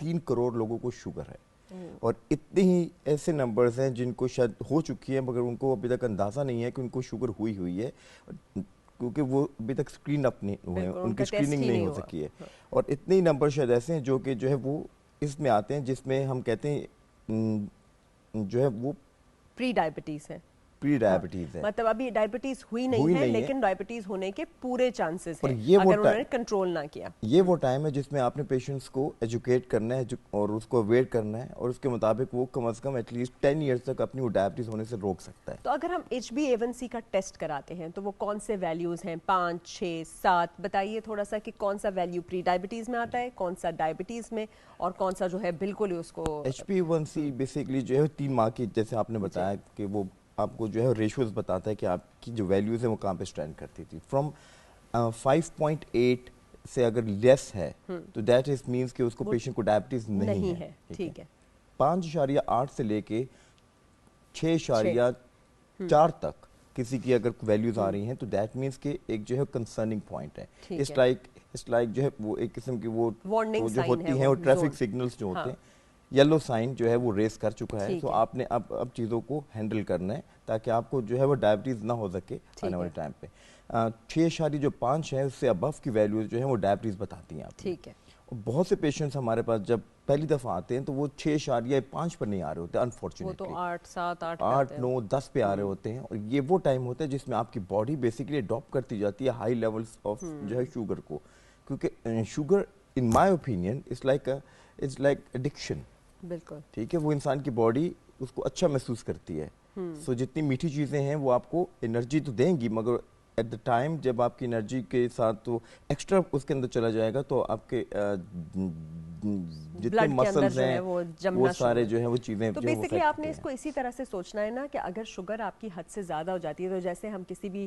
3 کروڑ لوگوں کو شوگر ہے، اور اتنے ہی ایسے نمبرز ہیں جن کو شاید ہو چکی ہے مگر ان کو ابھی تک اندازہ نہیں ہے کہ ان کو شوگر ہوئی ہے، کیونکہ وہ ابھی تک اسکرین اپ نہیں ہوئے ہیں، ان کی اسکریننگ نہیں ہو سکی ہے. اور اتنے ہی نمبر شاید ایسے ہیں جو کہ جو ہے وہ اس میں آتے ہیں جس میں ہم کہتے ہیں جو ہے وہ پری ڈائبٹیز ہے، پری ڈائبٹیز ہے، مطلب ابھی ڈائبٹیز ہوئی نہیں ہے لیکن ڈائبٹیز ہونے کے پورے چانسز ہیں اگر انہوں نے کنٹرول نہ کیا. یہ وہ ٹائم ہے جس میں آپ نے پیشنٹس کو ایجوکیٹ کرنا ہے اور اس کو اویئر کرنا ہے، اور اس کے مطابق وہ کم از کم ایٹ لیسٹ 10 ایئرس تک اپنی وہ ڈائبٹیز ہونے سے روک سکتا ہے. تو اگر ہم HbA1c کا ٹیسٹ کراتے ہیں تو وہ کون سے ویلیوز ہیں؟ 5 6 7 بتائیے تھوڑا سا کہ کون سا ویلیو پری ڈائبٹیز میں آتا ہے، کون سا ڈائبٹیز میں، اور کون سا جو ہے بالکل ہی اس کو. HbA1c بیسیکلی جو ہے 3 ماہ کی، جیسے آپ نے بتایا کہ وہ آپ کو جو ہے ریشوز بتاتا ہے کہ آپ کی جو ویلیوز ہیں وہ کہاں پہ اسٹینڈ کرتی تھی. فرام 5.8 سے اگر لیس ہے تو دیٹ از مینس کہ اس کو پیشنٹ کو ڈائبٹیز نہیں ہے. ٹھیک ہے. 5.8 سے لے کے 6.4 تک کسی کی اگر ویلیوز آ رہی ہیں تو دیٹ مینس کہ ایک جو ہے کنسرننگ پوائنٹ ہے. اس لائک جو ہے وہ ایک قسم کی وہ جو ہوتی ہیں وہ ٹریفک سگنلز جو ہوتے ہیں، یلو سائن جو ہے وہ ریز کر چکا ہے. تو آپ نے اب چیزوں کو ہینڈل کرنا ہے تاکہ آپ کو جو ہے وہ ڈائبٹیز نہ ہو سکے آنے والے ٹائم پہ. 6.5 ہے اس سے ابو کی ویلیوز جو ہیں وہ ڈائبٹیز بتاتی ہیں آپ. ٹھیک ہے. بہت سے پیشنٹس ہمارے پاس جب پہلی دفعہ آتے ہیں تو وہ 6.5 پر نہیں آ رہے ہوتے انفارچونیٹلی، وہ تو 8 7 8 9 10 پہ آ رہے ہوتے ہیں. اور یہ وہ ٹائم ہوتا ہے جس میں آپ کی باڈی بیسیکلی اڈاپٹ کرتی جاتی ہے ہائی لیولز آف جو ہے شوگر کو، کیونکہ sugar in my opinion is like addiction. بالکل ٹھیک ہے. وہ انسان کی باڈی اس کو اچھا محسوس کرتی ہے. سو جتنی میٹھی چیزیں ہیں وہ آپ کو انرجی تو دیں گی، مگر ایٹ دا ٹائم جب آپ کی انرجی کے ساتھ تو ایکسٹرا اس کے اندر چلا جائے گا تو آپ کے جتنے مسلز ہیں وہ سارے جو ہیں وہ چیزیں. تو بیسکلی آپ نے اس کو اسی طرح سے سوچنا ہے نا کہ اگر شوگر آپ کی حد سے زیادہ ہو جاتی ہے تو جیسے ہم کسی بھی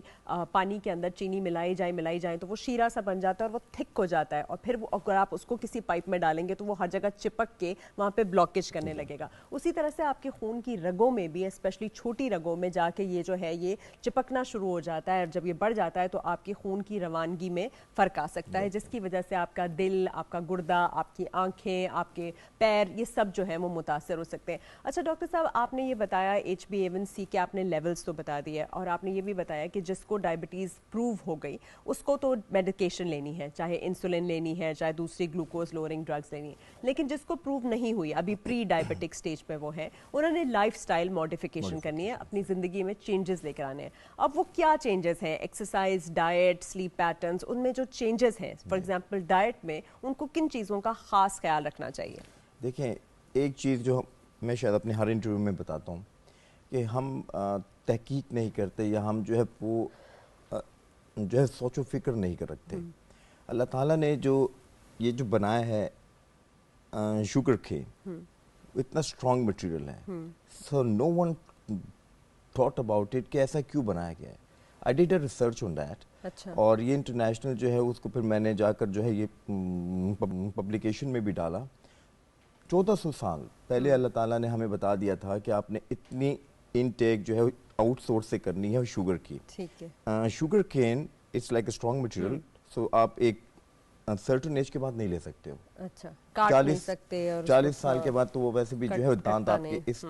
پانی کے اندر چینی ملائی جائیں تو وہ شیرہ سا بن جاتا ہے اور وہ تھک ہو جاتا ہے، اور پھر اگر آپ اس کو کسی پائپ میں ڈالیں گے تو وہ ہر جگہ چپک کے وہاں پہ بلاکیج کرنے لگے گا. اسی طرح سے آپ کے خون کی رگوں میں بھی اسپیشلی چھوٹی رگوں میں جا کے یہ جو ہے یہ چپکنا شروع ہو جاتا ہے، اور جب یہ بڑھ جاتا ہے تو آپ کی خون کی روانگی میں فرق آ سکتا ہے، جس کی وجہ سے آپ کا دل، آپ کا گردہ، آپ کی آنکھیں، آپ کے پیر، یہ سب جو ہیں وہ متاثر ہو سکتے ہیں. اچھا ڈاکٹر صاحب، آپ نے یہ بتایا HbA1c کے آپ نے لیولز تو بتا دیے، اور آپ نے یہ بھی بتایا کہ جس کو ڈائبٹیز پروو ہو گئی اس کو تو میڈیکیشن لینی ہے، چاہے انسولین لینی ہے، چاہے دوسری گلوکوز لوورنگ ڈرگز لینی ہے. لیکن جس کو پروو نہیں ہوئی، ابھی پری ڈائبٹک سٹیج پہ وہ ہے، انہوں نے لائف سٹائل موڈیفیکیشن کرنی ہے، اپنی زندگی میں چینجز لے کر آنے ہیں. اب وہ کیا چینجز ہیں؟ ایکسرسائز، ڈائٹ، سلیپ پیٹرنز، ان میں جو چینجز ہیں فار ایگزامپل ڈائٹ میں، ان کو کن چیزوں کا خاص خیال رکھنا چاہیے؟ دیکھیں، ایک چیز جو میں شاید اپنے ہر انٹرویو میں بتاتا ہوں کہ ہم تحقیق نہیں کرتے یا ہم جو ہے وہ جو ہے سوچ و فکر نہیں کر رکھتے. اللہ تعالیٰ نے جو یہ جو بنایا ہے شوگر کین، اتنا اسٹرانگ مٹیریل ہے، سو نو ون تھاٹ اباؤٹ اٹ کہ ایسا کیوں بنایا گیا ہے. I did a research on that, اور یہ انٹرنیشنل جو ہے اس کو پھر میں نے جا کر جو ہے یہ پبلیکیشن میں بھی ڈالا. 1400 سال پہلے اللہ تعالیٰ نے ہمیں بتا دیا تھا کہ آپ نے اتنی انٹیک جو ہے آؤٹ سورس سے کرنی ہے شوگر کی. Sugar can it's like a strong material, so آپ ایک سرٹن ایج کے بعد نہیں لے سکتے ہو. اچھا، کاٹ نہیں سکتے، اور 40 سال کے بعد تو وہ ویسے بھی جو ہے دانت آپ کے اس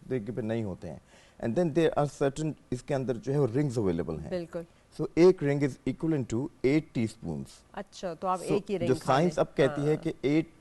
طریقے پہ نہیں ہوتے ہیں. And then there are certain اس کے اندر جو ہے رنگز اویلیبل ہیں. بالکل. سو ایک رنگ از ایکویلنٹ ٹو 8 ٹی اسپونس. اچھا، تو آپ ایک ہی رنگ جو سائنس اب کہتی ہے کہ 8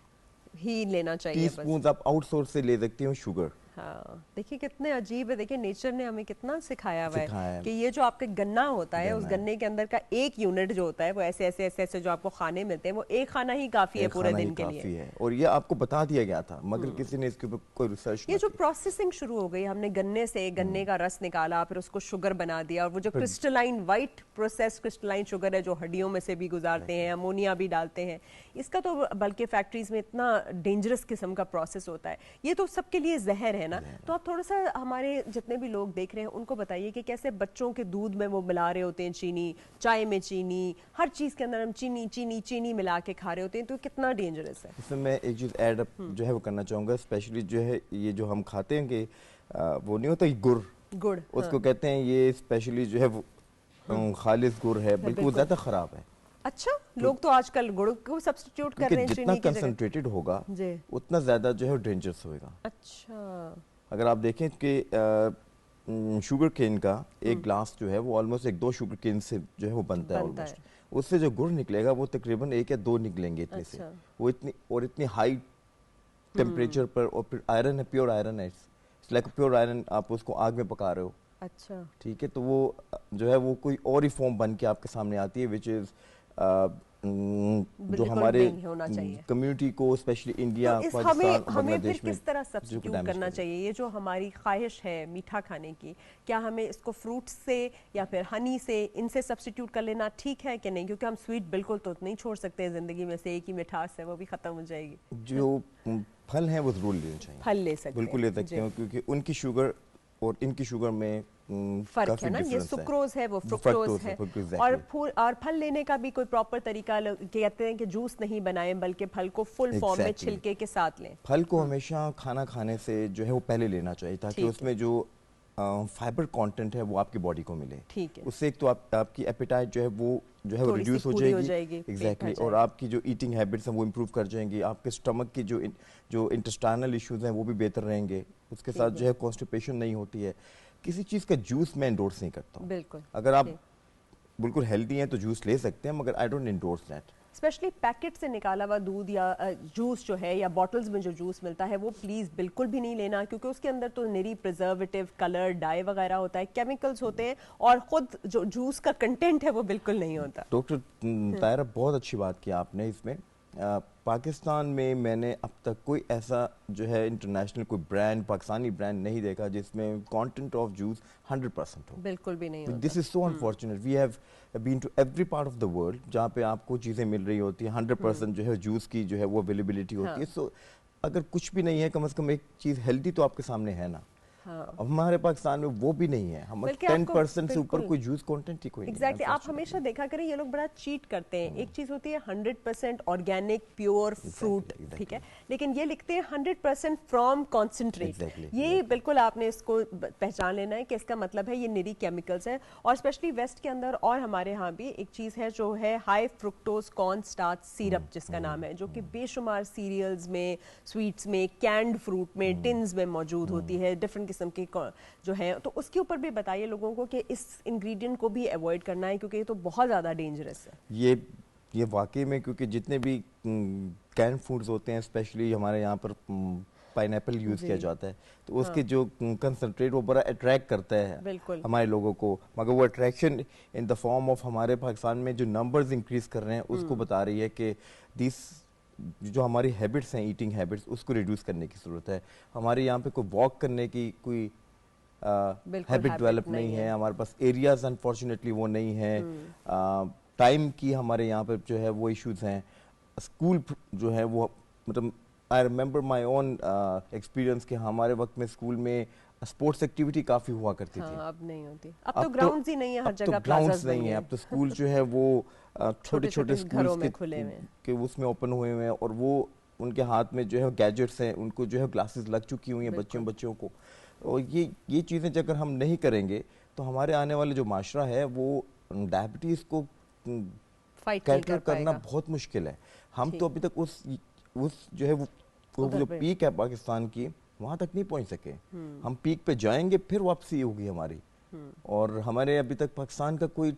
ہی لینا چاہیے، ٹی اسپونز آپ آؤٹ سورس سے لے سکتے ہو شوگر. ہاں، دیکھیے کتنے عجیب ہے. دیکھیے نیچر نے ہمیں کتنا سکھایا ہوا ہے کہ یہ جو آپ کے گنا ہوتا ہے، اس گنے کے اندر کا ایک یونٹ جو ہوتا ہے وہ ایسے ایسے ایسے ایسے جو آپ کو کھانے ملتے ہیں، وہ ایک کھانا ہی کافی ہے پورے دن کے لیے. اور یہ آپ کو بتا دیا گیا تھا مگر کسی نے اس کے اوپر کوئی ریسرچ یہ جو پروسیسنگ شروع ہو گئی، ہم نے گنے سے گنے کا رس نکالا، پھر اس کو شوگر بنا دیا، اور وہ جو crystalline white process crystalline sugar ہے جو ہڈیوں میں سے بھی گزارتے ہیں، امونیا بھی ڈالتے ہیں، اس کا تو بلکہ فیکٹریز میں اتنا ڈینجرس قسم کا پروسیس ہوتا ہے. یہ تو سب کے لیے زہر ہے نا. تو آپ تھوڑا سا ہمارے جتنے بھی لوگ دیکھ رہے ہیں ان کو بتائیے کہ کیسے بچوں کے دودھ میں وہ ملا رہے ہوتے ہیں چینی، چائے میں چینی، ہر چیز کے اندر ہم چینی چینی چینی ملا کے کھا رہے ہوتے ہیں، تو کتنا ڈینجرس ہے. اس میں میں ایک چیز ایڈ اپ جو ہے وہ کرنا چاہوں گا، اسپیشلی جو ہے یہ جو ہم کھاتے ہیں کہ وہ نہیں ہوتا گڑ، اس کو کہتے ہیں یہ اسپیشلی جو ہے وہ خالص گڑ ہے، بلکہ وہ زیادہ خراب ہے. اچھا لوگ تو آج کل گڑ کو سبسٹیٹیوٹ کر رہے ہیں جتنا چینی کی جگہ. کنسنٹریٹڈ ہوگا جی اتنا زیادہ جو ہے ڈینجرس ہوئے گا. اچھا اگر آپ دیکھیں کہ شوگر کین کا ایک گلاس جو ہے وہ آلموسٹ 1-2 شوگر کین سے جو ہے وہ بنتا ہے آلموسٹ. اس سے جو گڑ نکلے گا وہ تقریباً 1 یا 2 نکلیں گے اتنے سے. وہ اتنی ہائی ٹیمپریچر پر, اور پھر آئرن ہے, پیور آئرن ہے, اٹس لائک پیور آئرن, آپ اس کو آگ میں پکا رہے ہو. اچھا ٹھیک ہے, تو وہ جو ہے وہ کوئی اور ہی فارم بن کے آپ کے سامنے آتی ہے, وچ از جو ہمارے کمیونٹی کو اسپیشلی انڈیا, پاکستان, بنگلہ دیش میں کس طرح سبسٹیٹیوٹ کرنا چاہیے. یہ جو ہماری خواہش ہے میٹھا کھانے کی, کیا ہمیں اس کو فروٹ سے یا پھر ہنی سے, ان سے سبسٹیٹیوٹ کر لینا ٹھیک ہے کہ نہیں, کیونکہ ہم سویٹ بالکل تو نہیں چھوڑ سکتے زندگی میں سے, ایک ہی مٹھاس ہے وہ بھی ختم ہو جائے گی. جو پھل ہیں وہ ضرور لینے چاہیے, پھل لے سکتے ہیں, بالکل لے سکتے ہیں, کیونکہ ان کی شوگر اور ان کی شوگر میں فرق ہے نا. یہ سکروز ہے, وہ فرکٹوز ہے. اور پھل لینے کا بھی کوئی پراپر طریقہ, کہتے ہیں کہ جوس نہیں بنائیں بلکہ پھل کو فل فارم میں چھلکے کے ساتھ لیں. پھل کو ہمیشہ کھانا کھانے سے جو ہے وہ پہلے لینا چاہیے, تاکہ اس میں جو فائبر کانٹینٹ ہے وہ آپ کی باڈی کو ملے. اس سے ایک تو آپ کی ایپیٹائٹ جو ہے وہ ریڈیوس ہو جائے گی. ایگزیکٹلی. اور آپ کی جو ایٹنگ ہیبٹس ہیں وہ امپروو کر جائیں گی. آپ کے اسٹمک کی جو انٹسٹائنل ایشوز ہیں وہ بھی بہتر رہیں گے. اس کے ساتھ جو ہے کانسٹیپیشن نہیں ہوتی ہے. کسی چیز کا جوس میں انڈورس نہیں کرتا ہوں. بالکل. اگر آپ بالکل ہیلدی ہیں تو جوس لے سکتے ہیں, مگر I don't endorse that. Especially packet سے نکالا ہوا دودھ یا جوس جو ہے, یا بوٹلز میں جو جوس ملتا ہے, وہ پلیز بالکل بھی نہیں لینا, کیونکہ اس کے اندر تو نری پریزرویٹو, کلر, ڈائی وغیرہ ہوتا ہے, کیمیکلز ہوتے ہیں, اور خود جو جوس کا کنٹینٹ ہے وہ بالکل نہیں ہوتا. ڈاکٹر طاہرہ بہت اچھی بات کی آپ نے. اس میں پاکستان میں نے اب تک کوئی ایسا جو ہے انٹرنیشنل کوئی برانڈ, پاکستانی برانڈ نہیں دیکھا جس میں کانٹینٹ آف جوس 100% ہو. بالکل بھی نہیں ہوتا. This is so unfortunate. We have been to every part of the world جہاں پہ آپ کو چیزیں مل رہی ہوتی ہیں 100% جو ہے جوس کی جو ہے وہ اویلیبلٹی ہوتی ہے. سو اگر کچھ بھی نہیں ہے, کم از کم ایک چیز ہیلدی تو آپ کے سامنے ہے نا. ہمارے پاکستان میں وہ بھی نہیں ہے. ہم 10% سے اوپر کوئی جوس کانٹینٹ ہی کوئی نہیں. ایگزیکٹلی. آپ ہمیشہ دیکھا کریں یہ لوگ بڑا چیٹ کرتے ہیں. ایک چیز ہوتی ہے 100% آرگینک پیور فروٹ, ٹھیک ہے, لیکن یہ لکھتے ہیں 100% فرام کانسنٹریٹ. یہ بالکل آپ نے اس کو پہچان لینا ہے کہ اس کا مطلب ہے یہ نری کیمیکلز ہیں. اور اسپیشلی ویسٹ کے اندر اور ہمارے ہاں بھی ایک چیز ہے جو ہے ہائی فرکٹوز کارن سٹارچ سیرپ, جس کا نام ہے, جو کہ بے شمار سیریلز میں, سویٹس میں, کینڈ فروٹ میں, ٹنز میں موجود ہوتی ہے, ڈفرنٹ قسم کی جو ہے. تو اس کے اوپر بھی بتائیے لوگوں کو کہ اس انگریڈینٹ کو بھی اوائڈ کرنا ہے, کیونکہ یہ تو بہت زیادہ ڈینجرس ہے. یہ واقعی میں, کیونکہ جتنے بھی کینڈ فوڈز ہوتے ہیں, اسپیشلی ہمارے یہاں پر پائن ایپل یوز کیا جاتا ہے, تو اس کے جو کنسنٹریٹ وہ بڑا اٹریکٹ کرتا ہے ہمارے لوگوں کو, مگر وہ attraction in the form of ہمارے پاکستان میں جو نمبرز انکریز کر رہے ہیں اس کو بتا رہی ہے کہ جو ہماری ہیبٹس ہیں, ایٹنگ ہیبٹس, اس کو ریڈیوس کرنے کی ضرورت ہے. ہمارے یہاں پہ کوئی واک کرنے کی کوئی ہیبٹ ڈیولپ نہیں ہے. ہمارے پاس ایریاز انفارچونیٹلی وہ نہیں ہے. ٹائم کی ہمارے یہاں پہ جو ہے وہ ایشوز ہیں. اسکول جو ہے وہ, مطلب I remember my own experience کہ ہمارے وقت میں اسکول میں اسپورٹس ایکٹیویٹی کافی ہوا کرتی تھی. اب نہیں ہوتی. اب تو گراؤنڈز ہی نہیں ہے, ہر جگہ پلازاز نہیں ہیں. اب تو اسکول جو ہے وہ چھوٹے چھوٹے اسکولز کے اس میں اوپن ہوئے ہوئے ہیں, اور وہ ان کے ہاتھ میں جو ہے گیجٹس ہیں, ان کو جو ہے گلاسز لگ چکی ہوئی ہیں بچوں کو. اور یہ چیزیں اگر ہم نہیں کریں گے تو ہمارے آنے والے جو معاشرہ ہے وہ ڈائبٹیز کو کیٹر کرنا بہت مشکل ہے. ہم تو ابھی تک اس جو ہے وہ جو پیک ہے پاکستان کی, وہاں تک نہیں پہنچ سکے. ہم پیک پہ جائیں گے پھر واپسی ہوگی ہماری. اور ہمارے ابھی تک پاکستان کا کوئی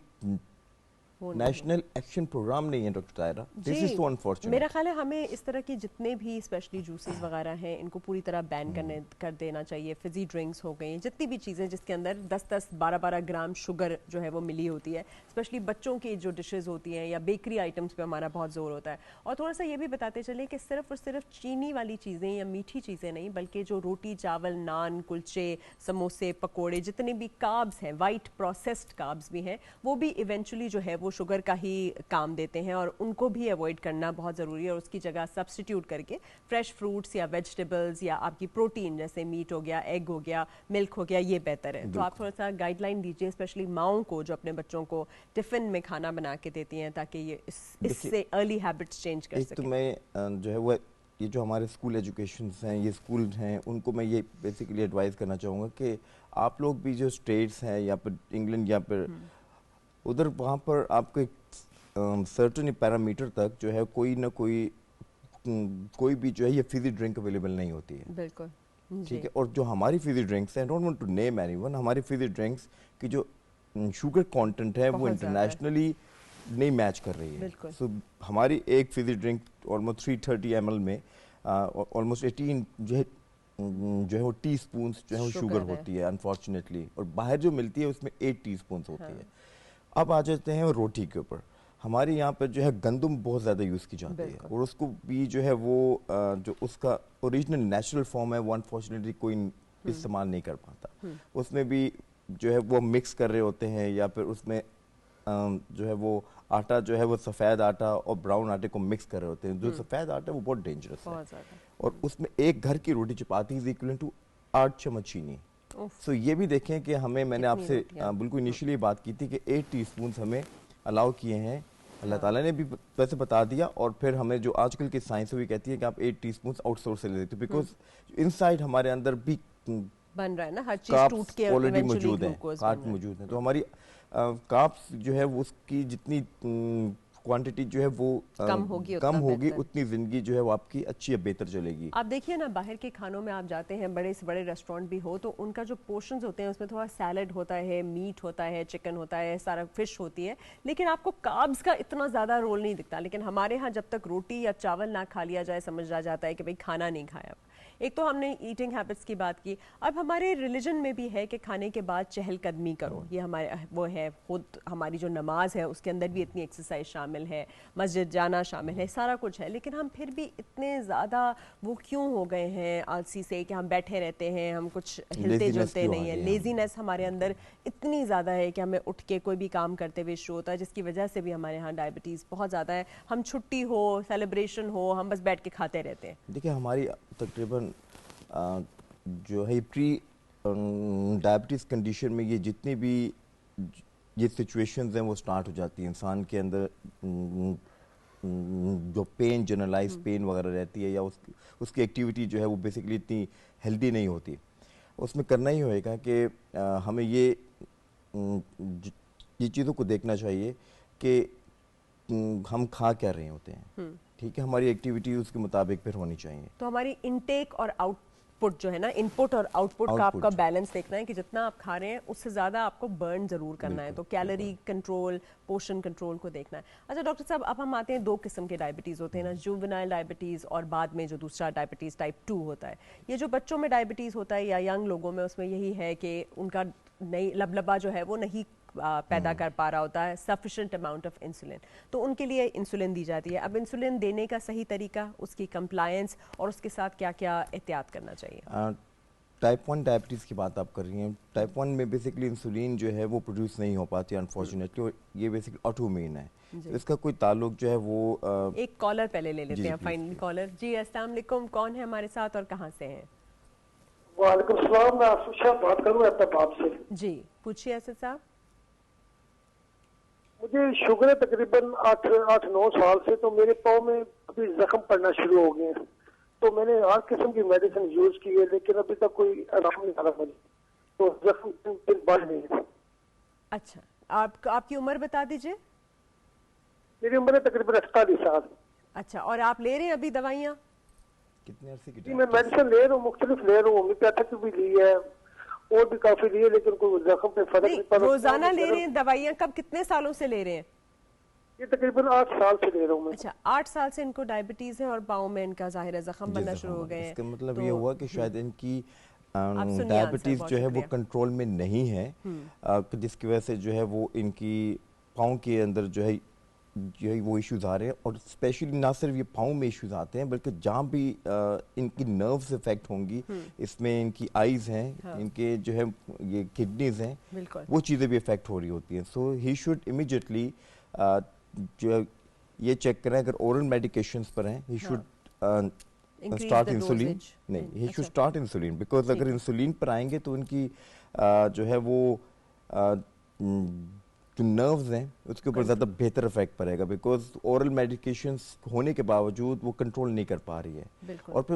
نیشنل ایکشن پروگرام نہیں ہے doctor Tahira. This is so unfortunate. میرا خیال ہے ہمیں اس طرح کی جتنے بھی اسپیشلی جوسز وغیرہ ہیں ان کو پوری طرح بین کر دینا چاہیے. فزی ڈرنکس ہو گئی, جتنی بھی چیزیں جس کے اندر 10-12 گرام شوگر جو ہے وہ ملی ہوتی ہے, اسپیشلی بچوں کی جو ڈشز ہوتی ہیں یا بیکری آئٹمس پہ ہمارا بہت زور ہوتا ہے. اور تھوڑا سا یہ بھی بتاتے چلیں کہ صرف اور صرف چینی والی چیزیں یا میٹھی چیزیں نہیں, بلکہ جو روٹی, چاول, نان, کلچے, سموسے, پکوڑے, جتنے بھی کاربز ہیں, وائٹ پروسیسڈ کاربز بھی ہیں, وہ بھی ایونچولی جو ہے وہ شوگر کا ہی کام دیتے ہیں, اور ان کو بھی اوائڈ کرنا بہت ضروری ہے. اور اس کی جگہ سبسٹیٹیوٹ کر کے فریش فروٹس یا ویجیٹیبلز یا آپ کی پروٹین جیسے میٹ ہو گیا, ایگ ہو گیا, ملک ہو گیا, یہ بہتر ہے. تو آپ تھوڑا سا گائیڈ لائن دیجیے اسپیشلی ماؤں کو جو اپنے بچوں کو ٹفن میں کھانا بنا کے دیتی ہیں, تاکہ یہ اس سے ارلی ہیبٹس چینج کر سکیں. ایک تو میں جو ہے وہ یہ جو ہمارے اسکول ایجوکیشنس ہیں, یہ اسکول ہیں, ان کو میں یہ بیسیکلی ایڈوائز کرنا چاہوں گا کہ آپ لوگ بھی جو اسٹیٹس ہیں یا پھر انگلینڈ یا پھر ادھر, وہاں پر آپ کو سرٹن پیرامیٹر تک جو ہے کوئی نہ کوئی بھی جو ہے یہ فیزی ڈرنک اویلیبل نہیں ہوتی ہے. بالکل ٹھیک ہے. اور جو ہماری فیزی ڈرنکس ہیں, don't want to name any one, ہماری فیزی ڈرنکس کی جو شوگر کانٹینٹ ہے وہ انٹرنیشنلی نہیں میچ کر رہی ہے. سو ہماری ایک فیزی ڈرنک آلموسٹ 330 ml میں آلموسٹ 18 جو ہے وہ ٹی اسپونس جو ہے وہ شوگر ہوتی ہے انفارچونیٹلی, اور باہر جو ملتی ہے اس میں 8 ٹی اسپونس ہوتی ہے. اب آ جاتے ہیں روٹی کے اوپر. ہمارے یہاں پہ جو ہے گندم بہت زیادہ یوز کی جاتی ہے, اور اس کو بھی جو ہے وہ جو اس کا اوریجنل نیچرل فارم ہے وہ انفارچونیٹلی کوئی استعمال نہیں کر پاتا. اس میں بھی جو ہے وہ مکس کر رہے ہوتے ہیں, یا پھر اس میں جو ہے وہ آٹا جو ہے وہ سفید آٹا اور براؤن آٹے کو مکس کر رہے ہوتے ہیں. جو سفید آٹا ہے وہ بہت ڈینجرس ہے, اور اس میں ایک گھر کی روٹی چپاتی از ایکویلنٹ ٹو 8 چمچ چینی. سو یہ بھی دیکھیں کہ ہمیں, میں نے آپ سے بالکل انیشلی بات کی تھی کہ 8 ٹی اسپونس ہمیں الاؤ کیے ہیں, اللہ تعالیٰ نے بھی ویسے بتا دیا, اور پھر ہمیں جو آج کل کی سائنس وہ کہتی ہے کہ آپ 8 ٹی اسپونس آؤٹ سورس سے لے لیتے, بیکاز ان سائڈ ہمارے اندر بھی بن رہا ہے نا, ہر چیز ٹوٹ کے آلریڈی موجود ہیں, کارب موجود ہیں. تو ہماری کاربس جو ہے وہ اس کی جتنی کوانٹٹی جو ہے وہ کم ہوگی اتنی زندگی جو ہے وہ آپ کی اچھی یا بہتر چلے گی. آپ دیکھیے نا, باہر کے کھانوں میں آپ جاتے ہیں, بڑے سے بڑے ریسٹورینٹ بھی ہو, تو ان کا جو پورشنز ہوتے ہیں اس میں تھوڑا سیلڈ ہوتا ہے, میٹ ہوتا ہے, چکن ہوتا ہے, سارا فش ہوتی ہے, لیکن آپ کو کاربز کا اتنا زیادہ رول نہیں دکھتا. لیکن ہمارے ہاں جب تک روٹی یا چاول نہ کھا لیا جائے سمجھ آ جاتا ہے کہ بھئی کھانا نہیں کھایا. ایک تو ہم نے ایٹنگ ہیبٹس کی بات کی, اب ہمارے ریلیجن میں بھی ہے کہ کھانے کے بعد چہل قدمی کرو, یہ ہمارے وہ ہے. خود ہماری جو نماز ہے اس کے اندر بھی اتنی ایکسرسائز شامل ہے, مسجد جانا شامل ہے, سارا کچھ ہے. لیکن ہم پھر بھی اتنے زیادہ وہ کیوں ہو گئے ہیں آلسی سے کہ ہم بیٹھے رہتے ہیں, ہم کچھ ہلتے جلتے نہیں ہیں. لیزینس ہمارے اندر اتنی زیادہ ہے کہ ہمیں اٹھ کے کوئی بھی کام کرتے ہوئے ایشو ہوتا ہے, جس کی وجہ سے بھی ہمارے ہاں ڈائبٹیز بہت زیادہ ہے. ہم چھٹی ہو, سیلیبریشن ہو, ہم بس بیٹھ کے کھاتے رہتے ہیں. دیکھیں ہماری تقریباً جو ہے پری ڈائبٹیز کنڈیشن میں یہ جتنی بھی یہ سچویشنز ہیں وہ سٹارٹ ہو جاتی ہیں. انسان کے اندر جو پین, جنرلائز پین وغیرہ رہتی ہے, یا اس کی ایکٹیویٹی جو ہے وہ بیسیکلی اتنی ہیلدی نہیں ہوتی. اس میں کرنا ہی ہوئے گا کہ ہمیں یہ چیزوں کو دیکھنا چاہیے کہ ہم کھا کیا رہے ہوتے ہیں. ٹھیک ہے, ہماری ایکٹیویٹی اس کے مطابق پھر ہونی چاہیے. تو ہماری انٹیک اور آؤٹ پٹ جو ہے نا, ان پٹ اور آؤٹ پٹ کا آپ کا بیلنس دیکھنا ہے کہ جتنا آپ کھا رہے ہیں اس سے زیادہ آپ کو برن ضرور کرنا ہے. تو کیلری کنٹرول, پورشن کنٹرول کو دیکھنا ہے. اچھا ڈاکٹر صاحب, اب ہم آتے ہیں 2 قسم کے ڈائبٹیز ہوتے ہیں نا, جوونائل ڈائبٹیز اور بعد میں جو دوسرا ڈائبٹیز ٹائپ 2 ہوتا ہے. یہ جو بچوں میں ڈائبٹیز ہوتا ہے یا ینگ لوگوں میں, اس میں یہی ہے کہ ان کا نئی لبلبا جو ہے وہ نہیں پیدا کر پا رہا ہوتا ہے سفیشینٹ اماؤنٹ آف انسولین, تو ان کے لیے انسولین دی جاتی ہے. اب انسولین دینے کا صحیح طریقہ, اس کی کمپلائنس, اور اس کے ساتھ کیا کیا احتیاط کرنا چاہیے. ٹائپ 1 ڈائبٹیز کی بات آپ کر رہی ہیں. ٹائپ 1 میں بیسکلی انسولین جو ہے وہ پروڈیوس نہیں ہو پاتی انفارچونیٹلی, اور یہ بیسکلی آٹو امین ہے. اس کا کوئی تعلق جو ہے وہ ایک کالر پہلے لے لیتے ہیں, فائنلی کالر. جی السلام علیکم, کون ہے ہمارے ساتھ اور کہاں سے ہیں؟ وعلیکم السلام, میں آصف شاہ بات کروں احتاب سے. جی پوچھیے آصف صاحب. مجھے شوگر ہے تقریباً 8-9 سال سے, تو میرے پاؤں میں ابھی زخم پڑنا شروع ہو گئے ہیں. تو میں نے ہر قسم کی میڈیسن یوز کی ہے, لیکن ابھی تک کوئی آرام نہیں آ رہا مجھے, تو زخم دن بڑھ رہے ہیں. اچھا, آپ کی عمر بتا دیجئے. میری عمر ہے تقریباً 48 سال. اچھا, اور آپ لے رہے ہیں ابھی دوائیاں؟ کتنے عرصے کی؟ جی میں میڈیسن لے رہا ہوں, مختلف لے رہا ہوں, ہومیوپیتھک بھی لی ہے اور بھی کافی لی ہے, لیکن کوئی زخم پہ فرق نہیں پڑا. روزانہ لے رہے ہیں دوائیاں؟ کب, کتنے سالوں سے لے رہے ہیں؟ یہ تقریباً 8 سال سے لے رہا ہوں میں. اچھا, 8 سال سے ان کو ڈائبٹیز ہے اور پاؤں میں ان کا ظاہر ہے زخم بننا شروع ہو گئے ہیں. اس کا مطلب یہ ہوا کہ شاید ان کی ڈائبٹیز جو ہے وہ کنٹرول میں نہیں ہے, جس کی وجہ سے جو ہے وہ ان کی پاؤں کے اندر جو ہے وہ ایشوز آ رہے ہیں. اور اسپیشلی نہ صرف یہ پاؤں میں ایشوز آتے ہیں, بلکہ جہاں بھی ان کی نروز افیکٹ ہوں گی, اس میں ان کی آئیز ہیں, ان کے جو ہے یہ کڈنیز ہیں, وہ چیزیں بھی افیکٹ ہو رہی ہوتی ہیں. سو ہی شوڈ امیجیٹلی جو یہ چیک کریں, اگر اورل میڈیکیشنز پر ہیں, ہی شوڈ اسٹارٹ انسولین. نہیں, he should start insulin, because اگر انسولین پر آئیں گے تو ان کی جو ہے وہ جو نروز ہیں اس کے اوپر زیادہ بہتر افیکٹ پڑے گا, بیکاز اورل میڈیکیشنز ہونے کے باوجود وہ کنٹرول نہیں کر پا رہی ہے. اور پھر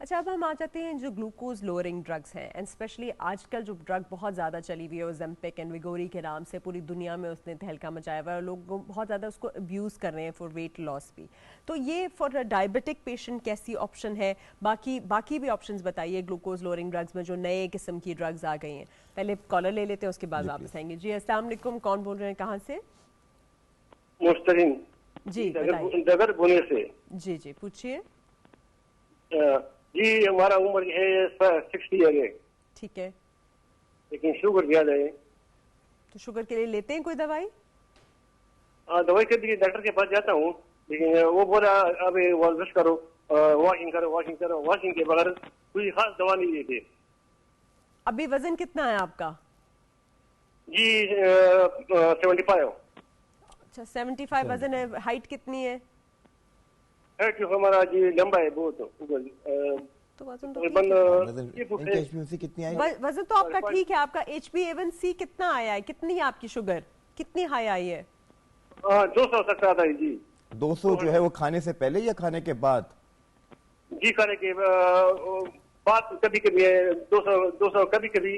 اچھا اب ہم آ جاتے ہیں جو گلوکوز لوئرنگ ڈرگس ہیں اینڈ اسپیشلی آج کل جو ڈرگ بہت زیادہ چلی ہوئی ہے اوزمپک اینڈ ویگوری کے نام سے پوری دنیا میں اس نے تہلکہ مچایا ہوا ہے اور لوگ بہت زیادہ اس کو ابیوز کر رہے ہیں فار ویٹ لاس بھی. تو یہ فار ڈائبٹک پیشنٹ کیسی آپشن ہے؟ باقی بھی آپشنز بتائیے گلوکوز لوئرنگ ڈرگس میں جو نئے قسم کی ڈرگز آ گئی ہیں. پہلے کالر لے لیتے ہیں اس کے بعد واپس آئیں گے. جی السلام علیکم, کون بول رہے ہیں, کہاں سے؟ مسترین جی ڈگر بونے سے. جی جی پوچھیے. جی ہمارا عمر ہے 60 ہے ٹھیک ہے, لیکن شوگر زیادہ ہے. تو شوگر کے لیے لیتے ہیں کوئی دوائی؟ ہاں دوائی کے لیے ڈاکٹر کے پاس جاتا ہوں, لیکن وہ بولا اب ورزش کرو, واکنگ کرو. واکنگ کے بغیر کوئی خاص دوا نہیں دیتے. ابھی وزن کتنا ہے آپ کا؟ جی 75. اچھا 75 وزن ہے. ہائٹ کتنی ہے؟ ہمارا جی لمبا ہے بہت. تو وزن تو وزن تو آپ کا ٹھیک ہے. آپ کا HbA1c کتنا آیا ہے؟ کتنی ہے آپ کی شوگر, کتنی ہائی آئی ہے؟ 200 تک آتا ہے جی. 200 جو ہے وہ کھانے سے پہلے یا کھانے کے بعد؟ جی کھانے کے بعد کبھی کبھی 200 کبھی کبھی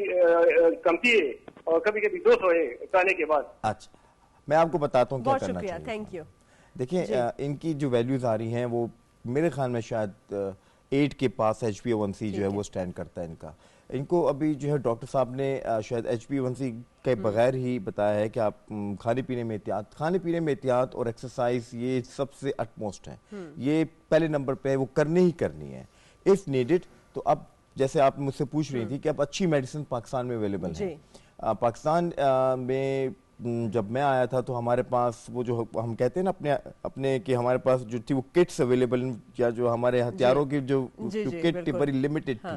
کمتی ہے اور کبھی کبھی 200 ہے کھانے کے بعد. اچھا میں آپ کو بتاتا ہوں کیا بہت کرنا شکریہ, چاہیے. Thank you. دیکھیں ان کی جو ویلیوز آ رہی ہیں وہ میرے خیال میں شاید 8 کے پاس HbA1c جو ہے وہ سٹینڈ کرتا ہے ان کا. ان کو ابھی جو ہے ڈاکٹر صاحب نے شاید HbA1c کے بغیر ہی بتایا ہے کہ آپ کھانے پینے میں احتیاط اور ایکسرسائز یہ سب سے اٹموسٹ ہے. یہ پہلے نمبر پہ وہ کرنی ہی کرنی ہے اف نیڈڈ. تو اب جیسے آپ مجھ سے پوچھ رہی تھی کہ اب اچھی میڈیسن پاکستان میں اویلیبل ہے. پاکستان میں جب میں آیا تھا تو ہمارے پاس وہ جو ہم کہتے ہیں نا اپنے کہ ہمارے پاس جو تھی وہ کٹس اویلیبل یا جو ہمارے ہتھیاروں کی جو کٹ تھی بڑی لمیٹڈ تھی.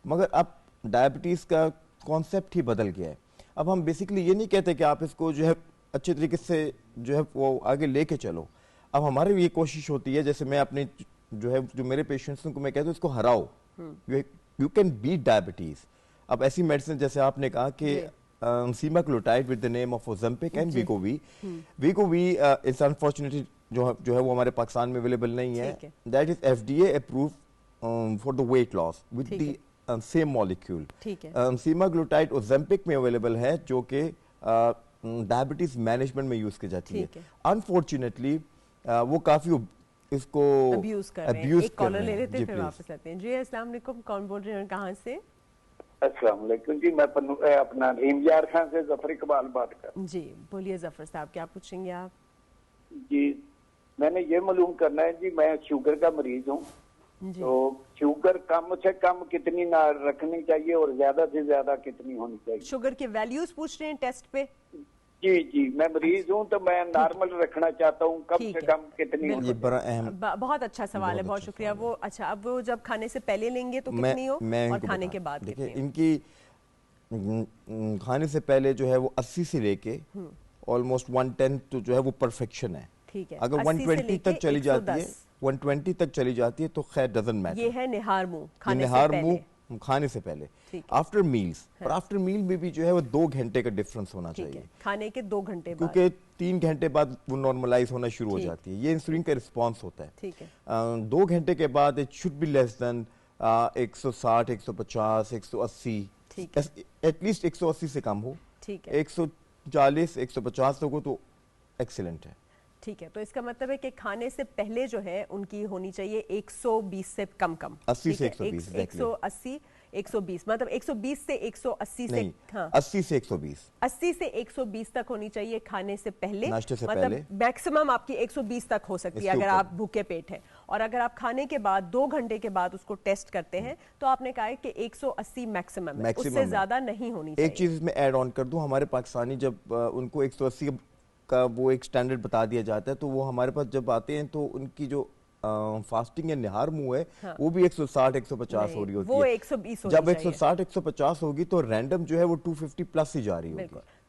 مگر اب ڈائبٹیز کا کانسیپٹ ہی بدل گیا ہے. اب ہم بیسیکلی یہ نہیں کہتے کہ آپ اس کو جو ہے اچھے طریقے سے جو ہے وہ آگے لے کے چلو. اب ہماری بھی یہ کوشش ہوتی ہے, جیسے میں اپنے جو ہے جو میرے پیشنٹس کو میں کہتا ہوں اس کو ہراؤ, یو کین بیٹ ڈائبٹیز. اب ایسی میڈیسن جیسے آپ نے کہا کہ semaglutide with the name of Ozempic and Wegovy. Wegovy is unfortunately جو ہے وہ ہمارے پاکستان میں اویلیبل نہیں ہے. That is FDA approved for the weight loss with the same molecule. Semaglutide Ozempic میں اویلیبل ہے جو کہ ڈائبٹیز مینجمنٹ میں یوز کی جاتی ہے. Unfortunately وہ کافی اس کو ابیوز کر رہے ہیں. ایک کالر لے لیتے پھر واپس آتے ہیں. جی السلام علیکم, کون بول رہے ہیں, کہاں سے؟ السلام علیکم جی, میں اپنا رحیم یار خان سے ظفر اقبال بات کر. جی بولیے ظفر صاحب, کیا پوچھیں گے آپ؟ جی میں نے یہ معلوم کرنا ہے جی, میں شوگر کا مریض ہوں, تو شوگر کم سے کم کتنی نہ رکھنی چاہیے اور زیادہ سے زیادہ کتنی ہونی چاہیے؟ شوگر کے ویلیوز پوچھ رہے ہیں ٹیسٹ پہ؟ جی میں مریض ہوں تو میں نارمل رکھنا چاہتا ہوں, کم سے کم کتنی؟ یہ بڑا اہم, بہت اچھا سوال ہے, بہت شکریہ. وہ اچھا اب وہ جب کھانے سے پہلے لیں گے تو کتنی ہو اور کھانے کے بعد کتنی ہو؟ ان کی کھانے سے پہلے جو ہے وہ 80 سے لے کے آلموسٹ 110 تو جو ہے وہ پرفیکشن ہے. اگر 120 تک چلی جاتی ہے 120 تک چلی جاتی ہے تو خیر ڈزنٹ میٹر. یہ ہے نہار منہ کھانے سے پہلے. آفٹر میلز, اور آفٹر میل میں بھی جو ہے وہ 2 گھنٹے کا ڈفرنس ہونا چاہیے کھانے کے 2 گھنٹے بعد, کیونکہ 3 گھنٹے بعد وہ نارملائز ہونا شروع ہو جاتی ہے. یہ انسولین کا رسپانس ہوتا ہے. 2 گھنٹے کے بعد it should be less than 160 150 180, at least 180 سے کم ہو. 140 150 ہو تو ایکسیلنٹ ہے. ٹھیک ہے, تو اس کا مطلب ہے کہ کھانے سے پہلے جو ہے ان کی ہونی چاہیے 120 سے کم 80 سے 120, 120 مطلب 120 سے 180 سے 80 سے 120, 80 سے 120 تک ہونی چاہیے کھانے سے پہلے. ناشتے سے مطلب میکسیمم آپ کی 120 تک ہو سکتی ہے اگر آپ بھوکے پیٹ ہیں, اور اگر آپ کھانے کے بعد 2 گھنٹے کے بعد اس کو ٹیسٹ کرتے ہیں تو آپ نے کہا ہے کہ 180 میکسیمم ہے, اس سے زیادہ نہیں ہونی چاہیے. ایک چیز میں ایڈ آن کر دوں, ہمارے پاکستانی جب ان کو 180 کا وہ ایک سٹینڈرڈ بتا دیا جاتا ہے تو وہ ہمارے پاس جب آتے ہیں تو ان کی جو فاسٹنگ یا نہار منہ ہے وہ بھی 160 150 ہو رہی ہوتی ہے. وہ 120 جب 160 150 ہوگی تو رینڈم جو ہے وہ 250 پلس ہی جا رہی ہوگی.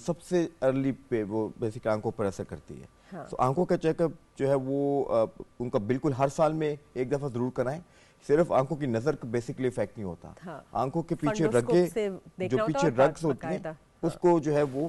سب سے ارلی پہ وہ بیسک آنکھوں پر اثر کرتی ہے. تو آنکھوں کا چیک اپ جو ہے وہ ان کا بالکل ہر سال میں ایک دفعہ ضرور کرائیں. صرف آنکھوں کی نظر کا بیسکلی افیکٹ نہیں ہوتا, آنکھوں کے پیچھے رگے جو پیچھے رگز ہوتے ہیں اس کو جو ہے وہ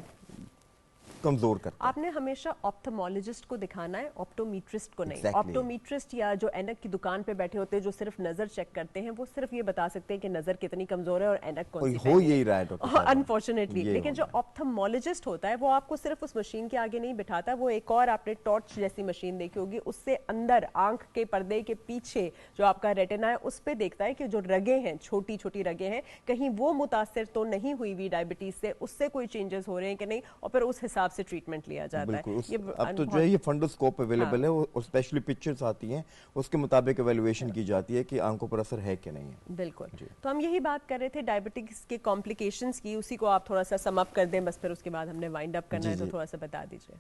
کمزور کرتا ہے. آپ نے ہمیشہ آپتھمولوجسٹ کو دکھانا ہے, آپٹومیٹرسٹ کو نہیں. آپٹومیٹرسٹ یا جو اینک کی دکان پہ بیٹھے ہوتے ہیں جو صرف نظر چیک کرتے ہیں, وہ صرف یہ بتا سکتے ہیں کہ نظر کتنی کمزور ہے اور اینک کون سی ہو یہی رہا ہے انفارچونیٹلی. لیکن جو آپتھمولوجسٹ ہوتا ہے وہ آپ کو صرف اس مشین کے آگے نہیں بٹھاتا, وہ ایک اور آپ نے ٹارچ جیسی مشین دیکھی ہوگی, اس سے اندر آنکھ کے پردے کے پیچھے جو آپ کا ریٹنا ہے اس پہ دیکھتا ہے کہ جو رگیں ہیں, چھوٹی چھوٹی رگیں ہیں, کہیں وہ متاثر تو نہیں ہوئی ہوئی ڈائبٹیز سے, اس سے کوئی چینجز ہو رہے ہیں کہ نہیں, اور پھر اس حساب سے ٹریٹمنٹ لیا جاتا ہے. اب تو جو ہے یہ فنڈوسکوپ اویلیبل ہے اور اسپیشلی پکچرز آتی ہیں, اس کے مطابق ایویلویشن کی جاتی ہے کہ آنکھوں پر اثر ہے کہ نہیں ہے. بالکل. تو ہم یہی بات کر رہے تھے ڈائبٹکس کے کمپلیکیشنز کی, اسی کو آپ تھوڑا سا سم اپ کر دیں بس, پھر اس کے بعد ہم نے وائنڈ اپ کرنا ہے تو تھوڑا سا بتا دیجیے.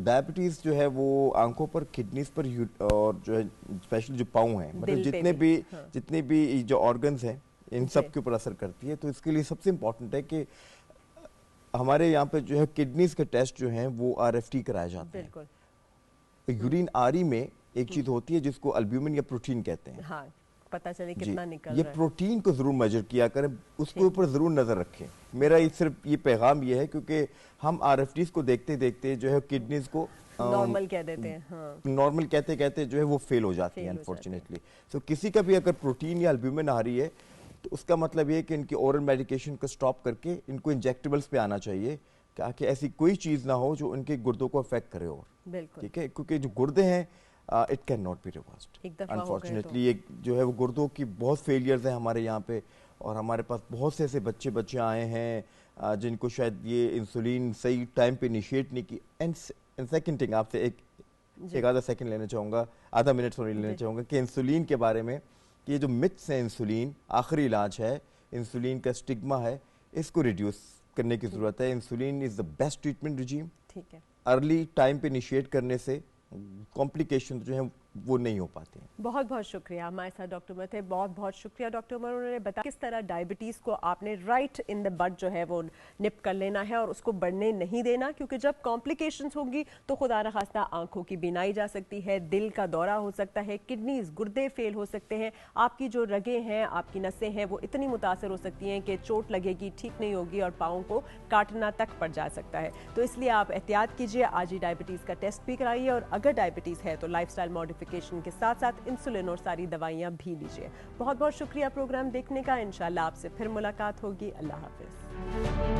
ڈائبٹیز جو ہے وہ آنکھوں پر, کڈنیز پر اور جو ہے اسپیشلی جو پاؤں ہیں, مطلب جتنے بھی جو آرگنز ہیں ان سب کے اوپر اثر کرتی ہے. تو اس کے لیے سب سے امپورٹنٹ ہے کہ ہمارے یہاں پہ جو ہے کڈنیز کے ٹیسٹ جو ہیں وہ RFT کرائے جاتے ہیں. یورین آری میں ایک چیز ہوتی ہے جس کو البیومن یا پروٹین کہتے ہیں. ہاں, پتہ چلے کتنا نکل رہا ہے. یہ پروٹین کو ضرور میجر کیا کریں, اس کے اوپر ضرور نظر رکھیں. میرا صرف یہ پیغام یہ ہے کیونکہ ہم RFTs کو دیکھتے دیکھتے جو ہے کڈنیز کو نارمل کہہ دیتے ہیں, نارمل کہتے کہتے جو ہے وہ فیل ہو جاتی ہیں انفارچونیٹلی. تو کسی کا بھی اگر پروٹین یا البیومن آ رہی ہے تو اس کا مطلب یہ ہے کہ ان کی اورل میڈیکیشن کو سٹاپ کر کے ان کو انجیکٹیبلز پہ آنا چاہیے, تاکہ ایسی کوئی چیز نہ ہو جو ان کے گردوں کو افیکٹ کرے. اور ٹھیک ہے, کیونکہ جو گردے ہیں it can not be reversed unfortunately. جو ہے وہ گردوں کی بہت فیلیئرز ہیں ہمارے یہاں پہ, اور ہمارے پاس بہت سے ایسے بچے آئے ہیں جن کو شاید یہ انسولین صحیح ٹائم پہ انیشیٹ نہیں کی. اینڈ سیکنڈ تھنگ, آپ سے ایک آدھا سیکنڈ لینا چاہوں گا, آدھا منٹ سوری لینا چاہوں گا کہ انسولین کے بارے میں, کہ یہ جو متس ہیں, انسولین آخری علاج ہے, انسولین کا اسٹگما ہے, اس کو ریڈیوس کرنے کی ضرورت ہے. Insulin is the best treatment regime. ٹھیک ہے, ارلی ٹائم پہ انیشیٹ کرنے سے کمپلیکیشن جو ہیں وہ نہیں ہو پاتے ہیں. بہت بہت شکریہ. ہمارے ساتھ ڈاکٹر عمر تھے. بہت بہت شکریہ ڈاکٹر عمر, انہوں نے بتایا کس طرح ڈائبٹیز کو آپ نے رائٹ ان دا بڈ جو ہے وہ نپ کر لینا ہے اور اس کو بڑھنے نہیں دینا, کیونکہ جب کمپلیکیشنز ہوں گی تو خدا نخواستہ آنکھوں کی بینائی جا سکتی ہے, دل کا دورہ ہو سکتا ہے, کڈنیز گردے فیل ہو سکتے ہیں, آپ کی جو رگیں ہیں, آپ کی نسیں ہیں وہ اتنی متاثر ہو سکتی ہیں کہ چوٹ لگے گی, ٹھیک نہیں ہوگی اور پاؤں کو کاٹنا تک پڑ جا سکتا ہے. تو اس لیے آپ احتیاط کیجیے, آج ہی ڈائبٹیز کا ٹیسٹ بھی کرائیے, اور اگر ڈائبٹیز ہے تو لائف سٹائل ماڈیفیکیشن کے ساتھ ساتھ انسولین اور ساری دوائیاں بھی لیجیے. بہت بہت شکریہ پروگرام دیکھنے کا. انشاءاللہ آپ سے پھر ملاقات ہوگی. اللہ حافظ.